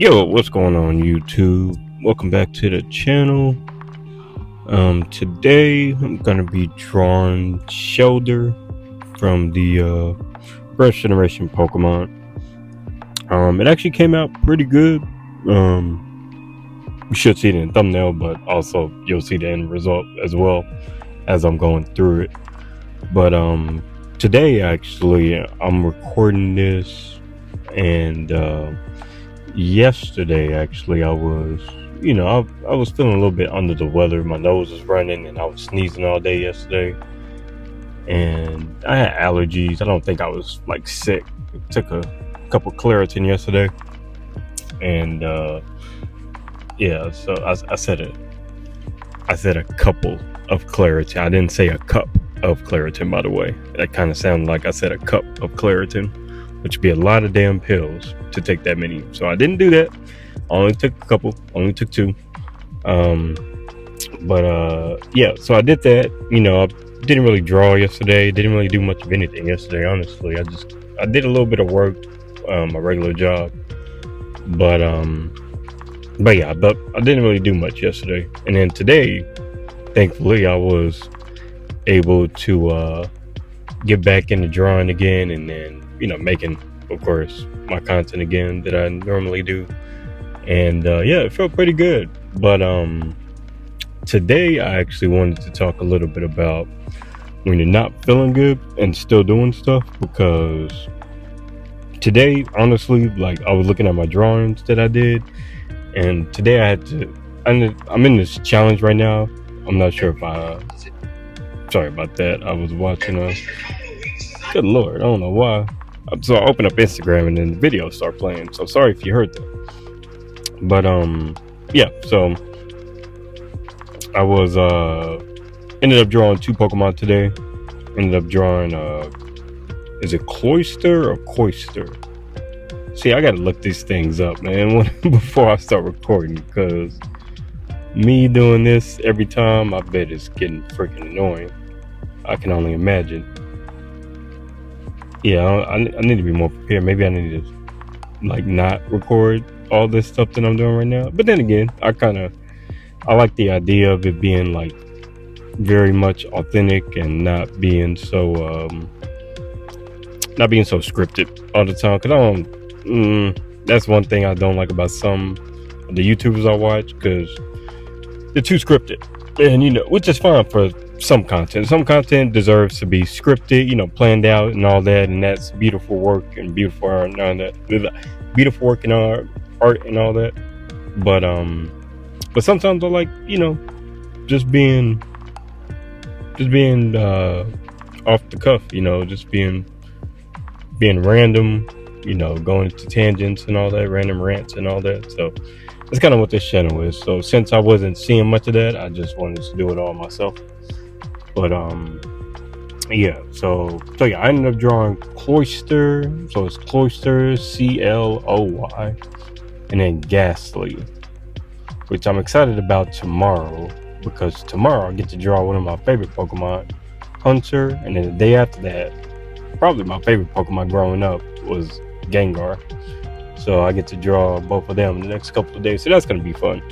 Yo, what's going on YouTube? Welcome back to the channel. Today I'm gonna be drawing Shelter from the first generation Pokemon. It actually came out pretty good. You should see it in the thumbnail, but also you'll see the end result as well as I'm going through it. But today actually I'm recording this, and yesterday actually I was feeling a little bit under the weather. My nose was running and I was sneezing all day yesterday, and I had allergies. I don't think I was like sick. I took a couple Claritin yesterday, and yeah, so I said a couple of Claritin. I didn't say a cup of Claritin, by the way. That kind of sounded like I said a cup of Claritin, which would be a lot of damn pills to take that many. So I didn't do that. I only took a couple. Only took two. Um, but yeah. So I did that. I didn't really draw yesterday. Didn't really do much of anything yesterday. Honestly, I did a little bit of work, my regular job. But yeah. But I didn't really do much yesterday. And then today, thankfully, I was able to get back into drawing again, and then making, of course, my content again that I normally do. And yeah, it felt pretty good. But today I actually wanted to talk a little bit about when you're not feeling good and still doing stuff, because today, honestly, like, I was looking at my drawings that I did, and today I'm in this challenge right now. I'm not sure if sorry about that. I was watching good lord, I don't know why. So I opened up Instagram and then the video started playing. So sorry if you heard that. But yeah, so I was ended up drawing two Pokemon today. Ended up drawing is it Cloyster or Coister? See, I gotta look these things up, man, before I start recording, because me doing this every time, I bet it's getting freaking annoying. I can only imagine. Yeah, I need to be more prepared. Maybe I need to like not record all this stuff that I'm doing right now. But then again, I like the idea of it being like very much authentic and not being so scripted all the time. Cause I don't. That's one thing I don't like about some of the YouTubers I watch, because they're too scripted, and which is fine for some content. Some content deserves to be scripted, planned out and all that, and that's beautiful work and beautiful art and all that. Beautiful work and art and all that. But sometimes I like, just being off the cuff, just being random, going to tangents and all that, random rants and all that. So that's kind of what this channel is. So since I wasn't seeing much of that, I just wanted to do it all myself. But yeah, so yeah, I ended up drawing Cloyster. So it's Cloyster, Cloy, and then Gastly, which I'm excited about tomorrow, because tomorrow I get to draw one of my favorite Pokemon, Hunter, and then the day after that, probably my favorite Pokemon growing up was Gengar. So I get to draw both of them in the next couple of days. So that's gonna be fun.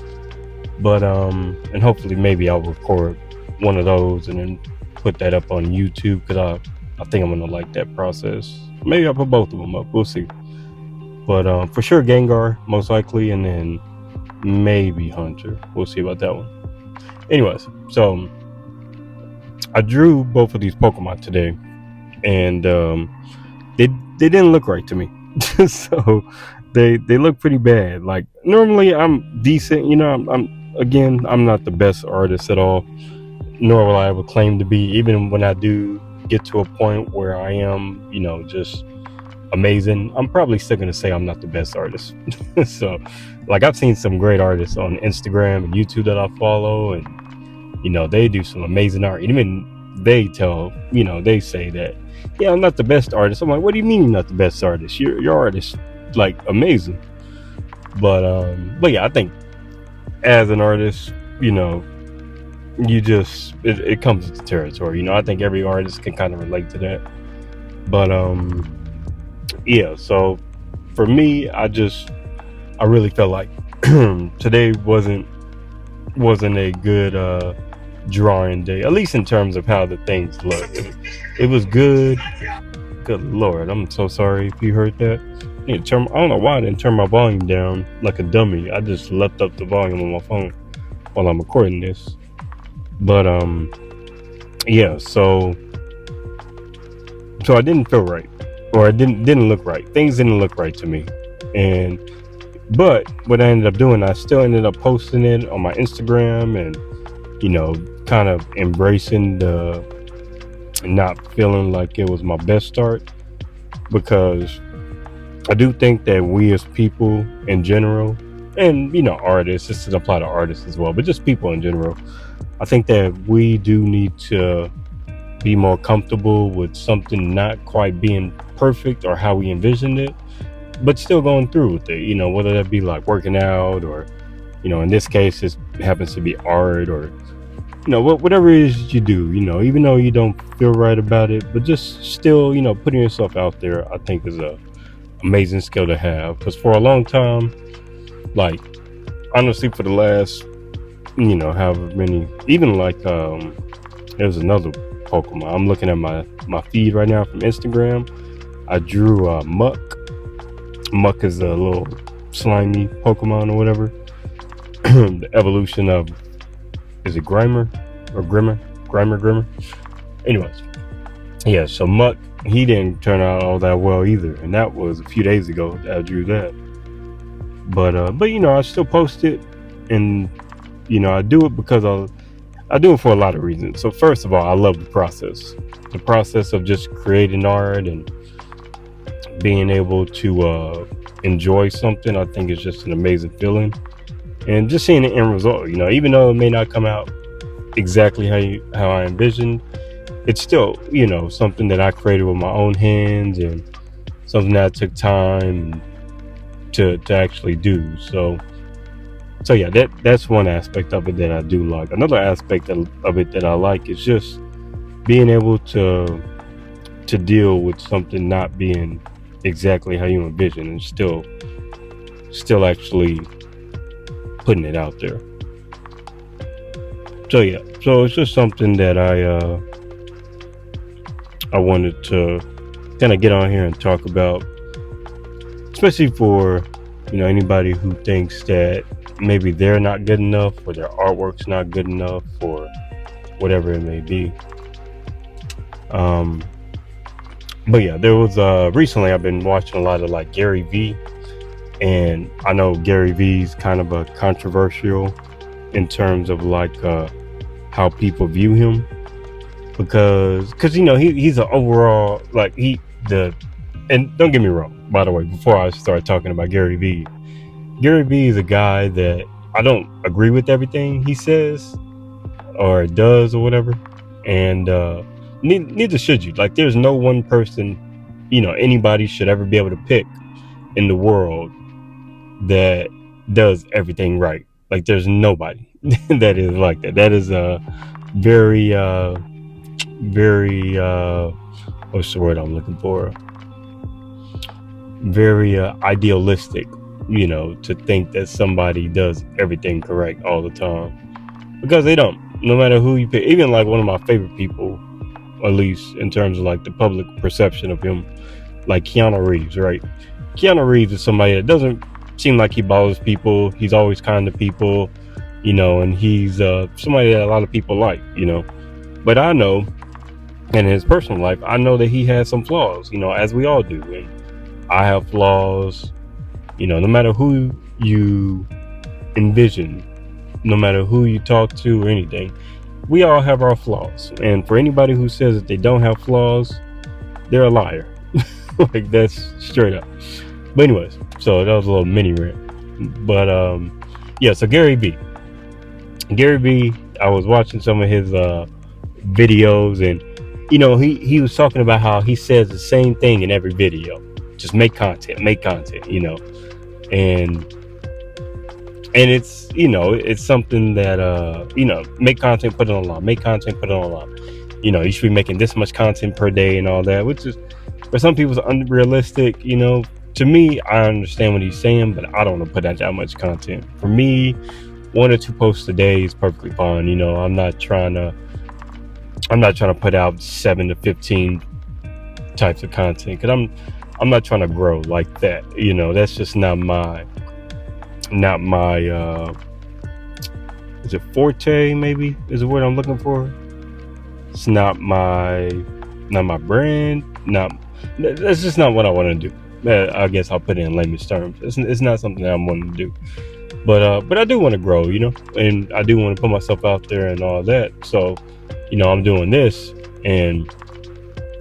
But and hopefully maybe I'll record one of those and then put that up on YouTube, because I think I'm gonna like that process. Maybe I'll put both of them up. We'll see. But for sure Gengar, most likely, and then maybe Hunter. We'll see about that one. Anyways, so I drew both of these Pokemon today, and they didn't look right to me. So they look pretty bad. Like, normally I'm decent, I'm not the best artist at all, nor will I ever claim to be, even when I do get to a point where I am, just amazing. I'm probably still gonna say I'm not the best artist. So, like, I've seen some great artists on Instagram and YouTube that I follow, and they do some amazing art. Even they they say that, yeah, I'm not the best artist. I'm like, what do you mean you're not the best artist? Your art is like amazing. But yeah, I think as an artist, you just it comes with the territory. I think every artist can kind of relate to that. But yeah, so for me, I just I really felt like today wasn't a good drawing day, at least in terms of how the things look. It was good. Good lord, I'm so sorry if you heard that. I don't know why I didn't turn my volume down like a dummy. I just left up the volume on my phone while I'm recording this. But yeah, so I didn't feel right, or it didn't look right. Things didn't look right to me, and but what I ended up doing, I still ended up posting it on my Instagram, and kind of embracing the not feeling like it was my best start, because I do think that we as people in general, and artists, this doesn't apply to artists as well, but just people in general, I think that we do need to be more comfortable with something not quite being perfect or how we envisioned it, but still going through with it. Whether that be like working out, or in this case, it happens to be art, or whatever it is you do. Even though you don't feel right about it, but just still, putting yourself out there, I think is a amazing skill to have. Because for a long time, like honestly, for the last however many, even like there's another Pokemon. I'm looking at my feed right now from Instagram. I drew Muck. Muck is a little slimy Pokemon or whatever. The evolution of, is it Grimer or Grimmer? Grimer. Anyways, yeah. So Muck, he didn't turn out all that well either, and that was a few days ago that I drew that. But I still post it, and I do it because I do it for a lot of reasons. So first of all, I love the process of just creating art and being able to enjoy something. I think is just an amazing feeling, and just seeing the end result. Even though it may not come out exactly how I envisioned, it's still something that I created with my own hands, and something that took time to actually do. So yeah, that's one aspect of it that I do like. Another aspect of it that I like is just being able to deal with something not being exactly how you envision, and still actually putting it out there. So yeah, so it's just something that I wanted to kind of get on here and talk about, especially for anybody who thinks that maybe they're not good enough, or their artwork's not good enough, or whatever it may be. But yeah, there was recently I've been watching a lot of like Gary Vee, and I know Gary Vee's kind of a controversial in terms of like how people view him, because he's an overall like and don't get me wrong, by the way, before I start talking about Gary Vee is a guy that I don't agree with everything he says or does or whatever, and neither should you. Like, there's no one person anybody should ever be able to pick in the world that does everything right. Like, there's nobody that is like that. That is a very what's the word I'm looking for? Very idealistic, to think that somebody does everything correct all the time, because they don't. No matter who you pick, even like one of my favorite people, at least in terms of like the public perception of him, like Keanu Reeves, right? Keanu Reeves is somebody that doesn't seem like he bothers people. He's always kind to people, and he's somebody that a lot of people like, But I know, in his personal life, I know that he has some flaws, as we all do. And I have flaws, no matter who you envision, no matter who you talk to or anything, we all have our flaws. And for anybody who says that they don't have flaws, they're a liar. Like, that's straight up. But anyways, so that was a little mini rant. But yeah, so Gary Vee, I was watching some of his videos, and he was talking about how he says the same thing in every video. Just make content, and it's it's something that make content, put it online. You should be making this much content per day and all that, which is for some people is unrealistic. To to me, I understand what he's saying, but I don't want to put out that much content. For me, 1 or 2 posts a day is perfectly fine. I'm not trying to put out 7 to 15 types of content, because I'm not trying to grow like that. That's just not my is it forte, maybe is the word I'm looking for. It's not my brand. That's just not what I want to do. I guess I'll put it in layman's terms. It's not something that I'm wanting to do. But I do want to grow, and I do want to put myself out there and all that. So, I'm doing this, and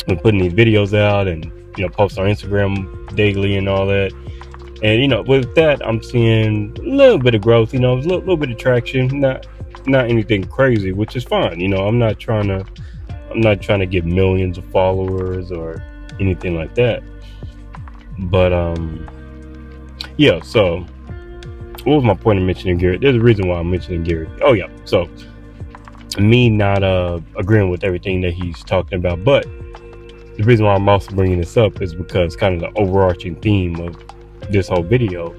I'm putting these videos out, and post on Instagram daily and all that. And with that, I'm seeing a little bit of growth. A little bit of traction. Not anything crazy, which is fine. I'm not trying to get millions of followers or anything like that. But yeah. So, what was my point of mentioning Gary? There's a reason why I'm mentioning Gary. Oh yeah. So, me not agreeing with everything that he's talking about, but the reason why I'm also bringing this up is because kind of the overarching theme of this whole video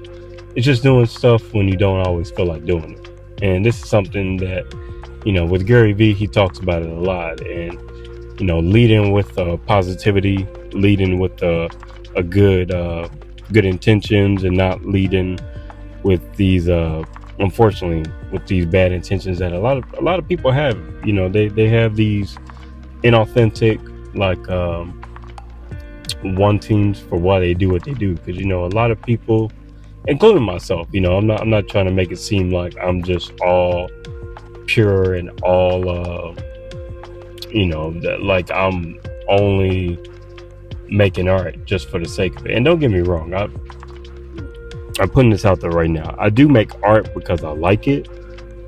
is just doing stuff when you don't always feel like doing it. And this is something that, with Gary Vee, he talks about it a lot. And, leading with positivity, leading with a good intentions, and not leading with these, unfortunately, with these bad intentions that a lot of people have. They have these inauthentic, like, wantings for why they do what they do. Because a lot of people, including myself, I'm not trying to make it seem like I'm just all pure and all that, like I'm only making art just for the sake of it. And don't get me wrong, I'm putting this out there right now. I do make art because I like it,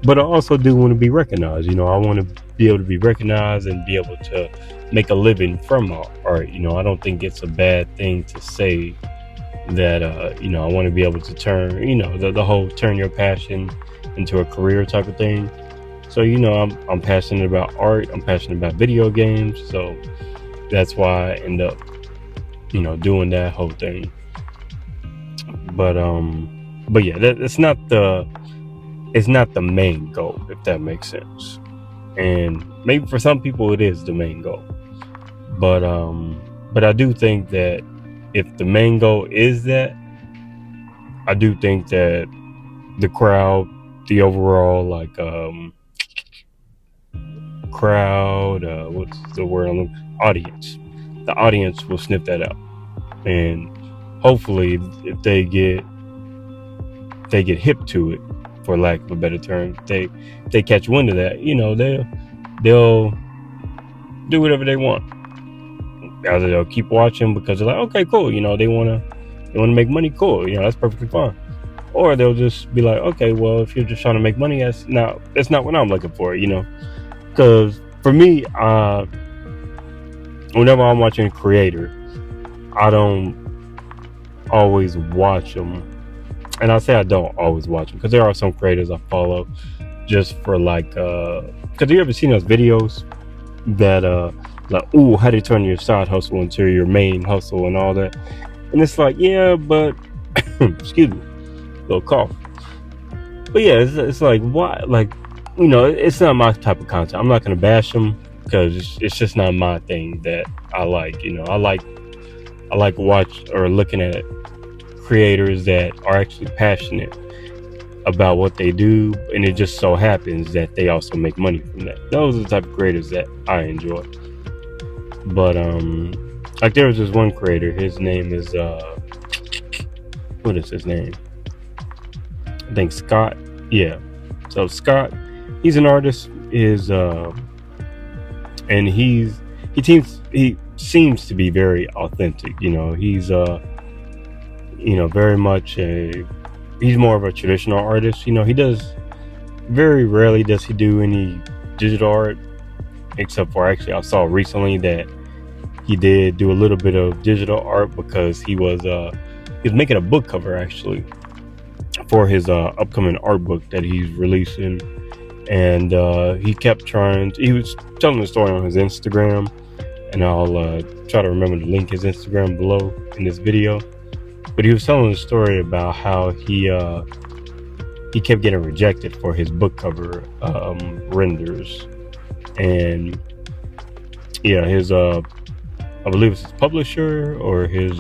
but I also do want to be recognized. I want to be able to be recognized and be able to make a living from my art. I don't think it's a bad thing to say that I want to be able to turn the whole turn your passion into a career type of thing. So I'm passionate about art, I'm passionate about video games, so that's why I end up doing that whole thing. But yeah, it's not the main goal, if that makes sense. And maybe for some people it is the main goal, but I do think that if the main goal is that, I do think that the crowd, the overall what's the word audience, the audience will sniff that out. And hopefully, if they get hip to it, for lack of a better term, they catch wind of that, they'll do whatever they want. Either they'll keep watching because they're like, okay, cool, they want to make money, cool, that's perfectly fine. Or they'll just be like, okay, well, if you're just trying to make money, that's not what I'm looking for, because for me, whenever I'm watching a creator, I don't always watch them. And I say I don't always watch them because there are some creators I follow just for because you ever seen those videos that like, ooh, how to turn your side hustle into your main hustle and all that. And it's like, yeah, but excuse me, little cough. But yeah, it's like, why? Like, it's not my type of content. I'm not gonna bash them because it's just not my thing that I like. I like watch or looking at creators that are actually passionate about what they do, and it just so happens that they also make money from that. Those are the type of creators that I enjoy. But like there was this one creator, his name is what is his name? I think Scott. Yeah. So Scott, he's an artist, and he seems to be very authentic. He's very much he's more of a traditional artist. He does, very rarely does he do any digital art, except for, actually, I saw recently that he did do a little bit of digital art because he was making a book cover, actually, for his upcoming art book that he's releasing. And he kept trying, he was telling the story on his Instagram, and I'll try to remember to link his Instagram below in this video. But he was telling a story about how he kept getting rejected for his book cover renders, and yeah, his I believe it's his publisher or his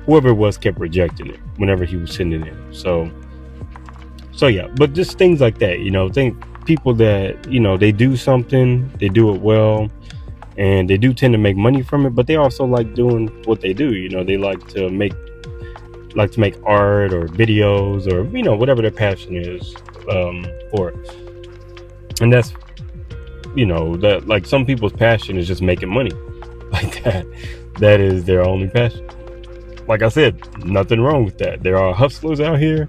whoever it was kept rejecting it whenever he was sending it in. So yeah, but just things like that, think people that, they do something, they do it well, and they do tend to make money from it, but they also like doing what they do. They like to make art or videos or, whatever their passion is for it. And that's, that, like, some people's passion is just making money. Like that is their only passion. Like I said, nothing wrong with that. There are hustlers out here.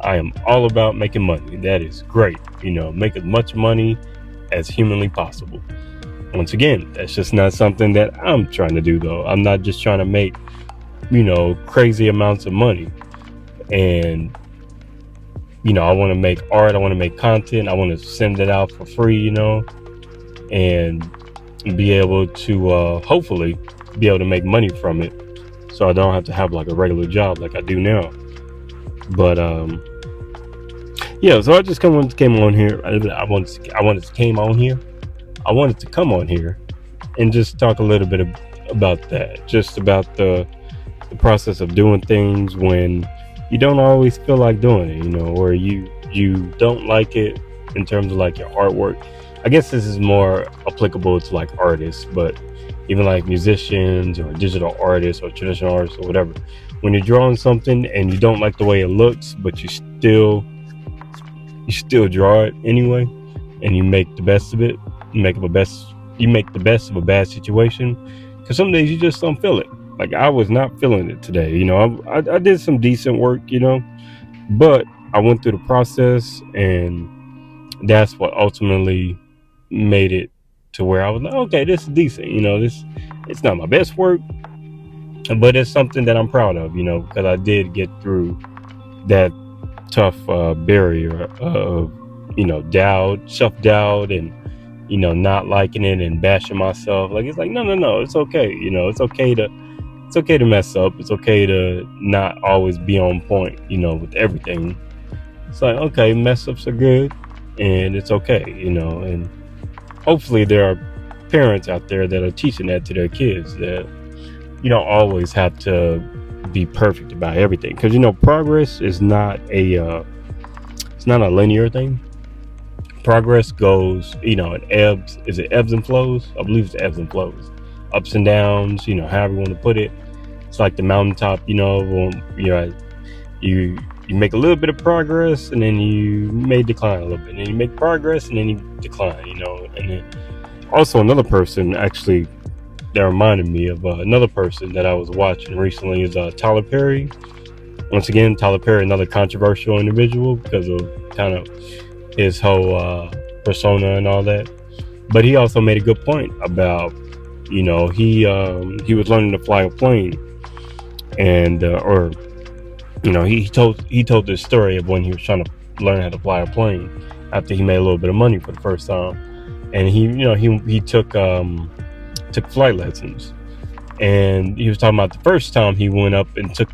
I am all about making money. That is great. Make as much money as humanly possible. Once again, that's just not something that I'm trying to do, though. I'm not just trying to make, crazy amounts of money. And, I want to make art. I want to make content. I want to send it out for free, and be able to hopefully be able to make money from it, so I don't have to have like a regular job like I do now. But yeah, so I just came on here. I wanted to come on here and just talk a little bit about that, just about the process of doing things when you don't always feel like doing it, or you don't like it in terms of like your artwork. I guess this is more applicable to like artists, but even like musicians or digital artists or traditional artists or whatever, when you're drawing something and you don't like the way it looks, but you still draw it anyway, and you make the best of it. You make the best of a bad situation, because some days you just don't feel it. Like, I was not feeling it today. I did some decent work, but I went through the process, and that's what ultimately made it to where I was like, okay, this is decent. It's not my best work, but it's something that I'm proud of, because I did get through that tough barrier of, self-doubt, and, not liking it and bashing myself. Like, it's like, no, it's okay. It's okay to mess up. It's okay to not always be on point, with everything. It's like, okay, mess ups are good, and it's okay, and hopefully there are parents out there that are teaching that to their kids, that you don't always have to be perfect about everything, because progress is not it's not a linear thing. Progress goes, it ebbs and flows? I believe it's ebbs and flows, ups and downs, however you want to put it. It's like the mountaintop, you make a little bit of progress, and then you may decline a little bit, and then you make progress, and then you decline, and then also another person actually that reminded me of another person that I was watching recently is Tyler Perry. Once again, Tyler Perry, another controversial individual because of kind of his whole persona and all that. But he also made a good point about, he was learning to fly a plane, and he told this story of when he was trying to learn how to fly a plane after he made a little bit of money for the first time, and he took flight lessons, and he was talking about the first time he went up and took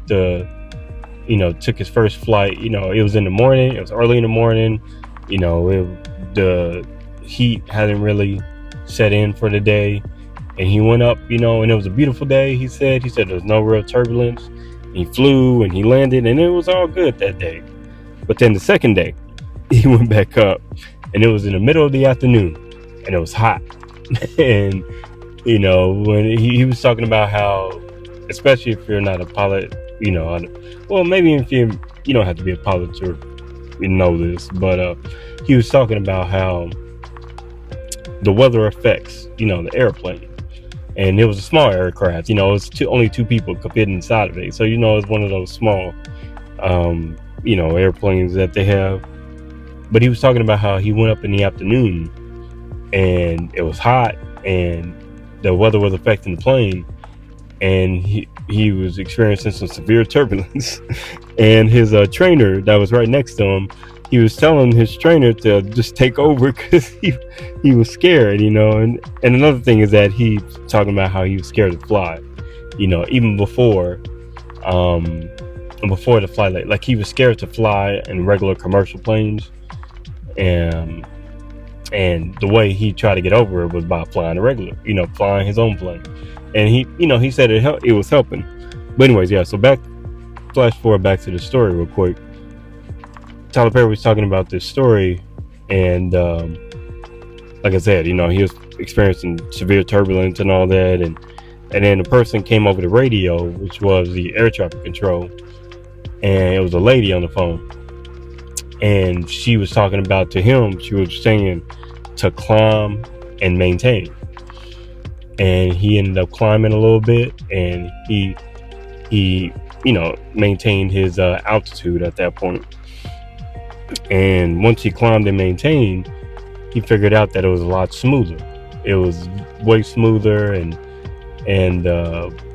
his first flight. It was in the morning. It was early in the morning. The heat hadn't really set in for the day, and he went up, and it was a beautiful day. He said there was no real turbulence. He flew and he landed, and it was all good that day. But then the second day, he went back up, and it was in the middle of the afternoon, and it was hot. And when he was talking about how, especially if you're not a pilot, well, maybe if you don't have to be a pilot to know this, but he was talking about how the weather affects, the airplane. And it was a small aircraft, it was only two people could fit inside of it. So, it's one of those small, airplanes that they have. But he was talking about how he went up in the afternoon, and it was hot, and the weather was affecting the plane, and he was experiencing some severe turbulence. And his trainer that was right next to him, he was telling his trainer to just take over because he was scared, and another thing is that he talking about how he was scared to fly, even before before the flight. Like he was scared to fly in regular commercial planes, and the way he tried to get over it was by flying a regular, flying his own plane. And he said it was helping. But anyways, yeah. So flash forward back to the story real quick. Tyler Perry was talking about this story, and like I said, he was experiencing severe turbulence and all that, and then the person came over the radio, which was the air traffic control, and it was a lady on the phone, and she was talking about to him. She was saying to climb and maintain, and he ended up climbing a little bit, and he maintained his altitude at that point. And once he climbed and maintained, he figured out that it was a lot smoother. It was way smoother, and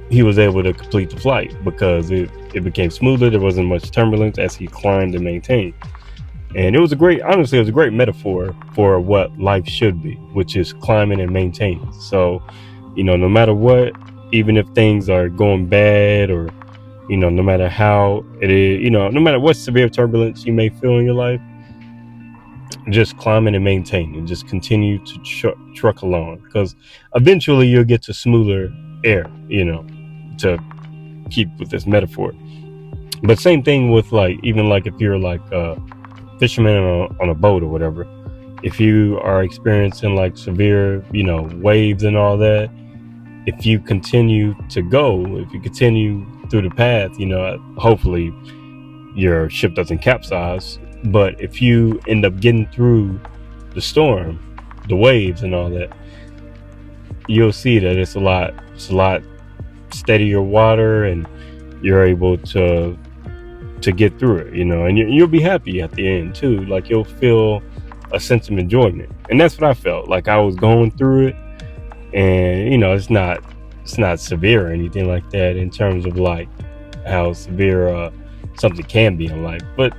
he was able to complete the flight because it became smoother. There wasn't much turbulence as he climbed and maintained. And it was a great metaphor for what life should be, which is climbing and maintaining. So, no matter what, even if things are going bad, or no matter how it is, no matter what severe turbulence you may feel in your life, just climbing and maintaining, just continue to truck along, because eventually you'll get to smoother air, to keep with this metaphor. But same thing with even if you're a fisherman on a boat or whatever, if you are experiencing severe waves and all that, if you continue to go, if you continue through the path, hopefully your ship doesn't capsize. But if you end up getting through the storm, the waves and all that, you'll see that it's a lot steadier water, and you're able to get through it, and you'll be happy at the end too. You'll feel a sense of enjoyment, and that's what I felt. I was going through it, and it's not severe or anything like that in terms of how severe something can be in life. But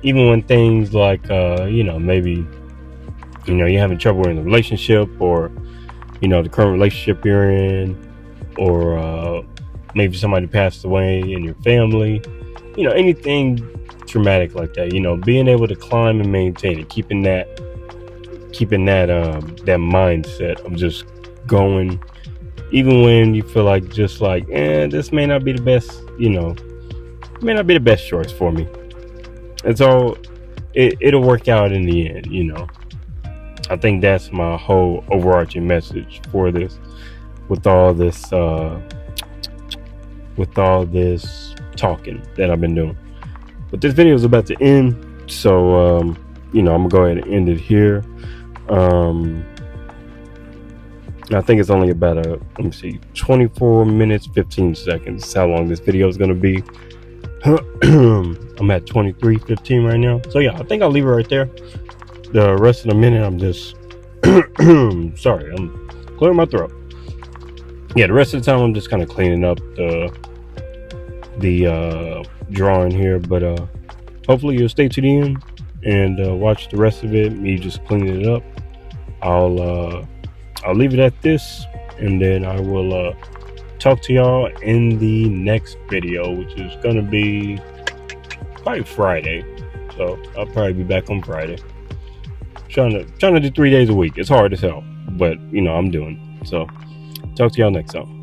even when things maybe you're having trouble in the relationship, or the current relationship you're in, or maybe somebody passed away in your family, anything traumatic like that, being able to climb and maintain it, keeping that mindset of just going, even when you feel this may not be the best, may not be the best choice for me. It's all, it'll work out in the end, I think that's my whole overarching message for this, with all this talking that I've been doing. But this video is about to end, so I'm gonna go ahead and end it here. I think it's only about 24 minutes 15 seconds is how long this video is gonna be. I'm at 23:15 right now, so yeah, I think I'll leave it right there. The rest of the minute, I'm just sorry, I'm clearing my throat. Yeah, the rest of the time I'm just kind of cleaning up the drawing here, but hopefully you'll stay to the end and watch the rest of it, me just cleaning it up. I'll leave it at this, and then I will talk to y'all in the next video, which is gonna be probably Friday. So I'll probably be back on Friday. Trying to do 3 days a week. It's hard as hell, but I'm doing. So talk to y'all next time.